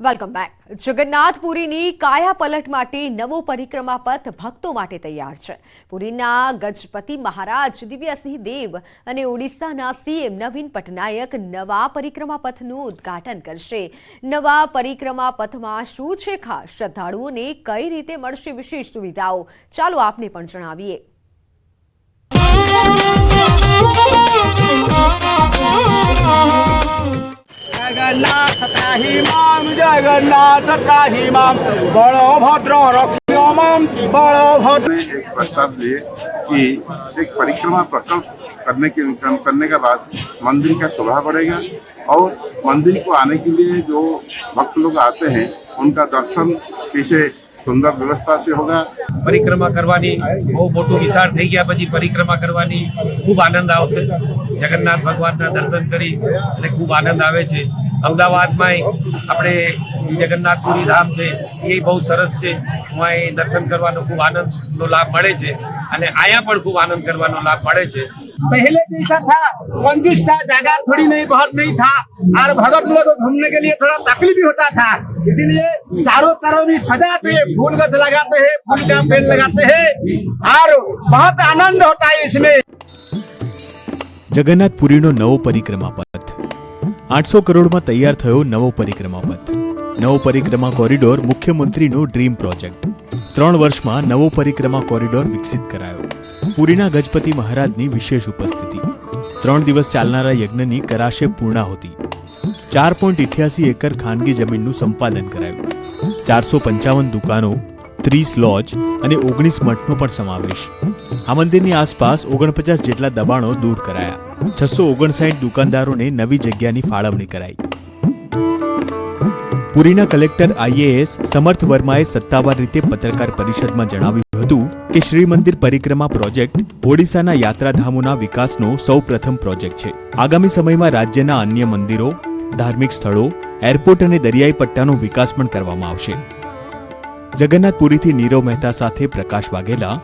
Welcome back. જગન્નાથપુરીની કાયા પલટ માટે નવો પરિક્રમા પથ ભક્તો માટે તૈયાર છે. પુરીના ગજપતિ મહારાજ દિવ્યસિંહ દેવ અને ઓડિશાના સીએમ નવીન પટનાયક નવા પરિક્રમા પથનું ઉદ્ઘાટન કરશે. નવા પરિક્રમા પથમાં શું છે ખાસ? શ્રદ્ધાળુઓને કઈ રીતે મળશે વિશેષ સુવિધાઓ? ચાલો આપને પણ જણાવીએ. जगन्नाथ त्राहि मां जगन्नाथ त्राहि मां बलभद्र रक्षो मां बलभद्र। एक प्रस्ताव दिए कि एक परिक्रमा प्रकल्प करने के बाद मंदिर का शोभा बढ़ेगा और मंदिर को आने के लिए जो भक्त लोग आते हैं उनका दर्शन कैसे सुंदर व्यवस्था से होगा. परिक्रमा करवानी बहुत मोटू विशाળ થઈ ગયા પછી પરિક્રમા કરવાની ખૂબ આનંદ આવશે. જગન્નાથ ભગવાનના દર્શન કરી અને ખૂબ આનંદ આવે છે. અમદાવાદમાં આપણે જગન્નાથપુરી ધામ છે એ બહુ સરસ છે. અહીં દર્શન કરવાનો ખૂબ આનંદનો લાભ મળે છે અને અહીંયા પણ ખૂબ આનંદ કરવાનો લાભ મળે છે. पहले जैसा था कंजूस था, जगह थोड़ी नहीं बहुत नहीं था और भगत लोग घूमने के लिए थोड़ा तकलीफ भी होता था. इसलिए चारों तरफ भी सजाते हैं, फूल गछ लगाते हैं, फूल का पेड़ लगाते हैं और बहुत आनंद होता है इसमें. જગન્નાથપુરીનો નવો પરિક્રમા પથ 800 કરોડમાં તૈયાર થયો નવો પરિક્રમા પથ. નવો પરિક્રમા કોરિડોર મુખ્યમંત્રીનો ડ્રીમ પ્રોજેક્ટ. 3 વર્ષમાં નવો પરિક્રમા કોરિડોર વિકસિત કરાયો. પુરીના ગજપતિ મહારાજની વિશેષ ઉપસ્થિતિ. 3 દિવસ ચાલનારા યજ્ઞની કરાશે પૂર્ણાહુતિ. 4.88 એકર ખાનગી જમીનનું સંપાદન કરાયું. 455 દુકાનો, 30 લોજ અને 19 મઠનો પણ સમાવેશ. આ મંદિરની આસપાસ 49 જેટલા દબાણો દૂર કરાયા. 659 દુકાનદારોને નવી જગ્યાની ફાળવણી કરાઈ. પુરીના કલેક્ટર આઈએએસ સમર્થ વર્માએ સત્તાવાર રીતે પત્રકાર પરિષદમાં જણાવ્યું હતું કે શ્રી મંદિર પરિક્રમા પ્રોજેક્ટ ઓડિશાના યાત્રાધામોના વિકાસનો સૌપ્રથમ પ્રોજેક્ટ છે. આગામી સમયમાં રાજ્યના અન્ય મંદિરો, ધાર્મિક સ્થળો, એરપોર્ટ અને દરિયાઈ પટ્ટાનો વિકાસ પણ કરવામાં આવશે. જગન્નાથપુરીથી નીરવ મહેતા સાથે પ્રકાશ વાઘેલા,